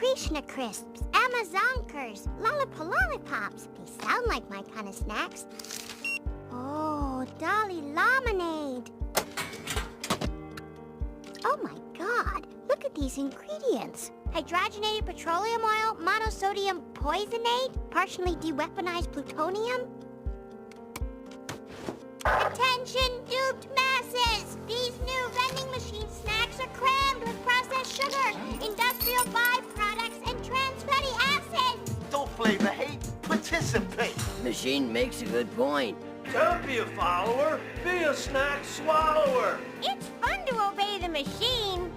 Krishna Crisps, Amazonkers, Lollipolollipops. They sound like my kind of snacks. Oh, Dolly Lemonade. Oh my God, look at these ingredients. Hydrogenated petroleum oil, monosodium poisonate, partially de-weaponized plutonium. Attention, duped masses! These new vending machine snacks are crammed with processed sugar, industrial byproducts, and trans fatty acids! Don't flavor hate, participate! Machine makes a good point. Don't be a follower, be a snack swallower. It's fun to obey the machine,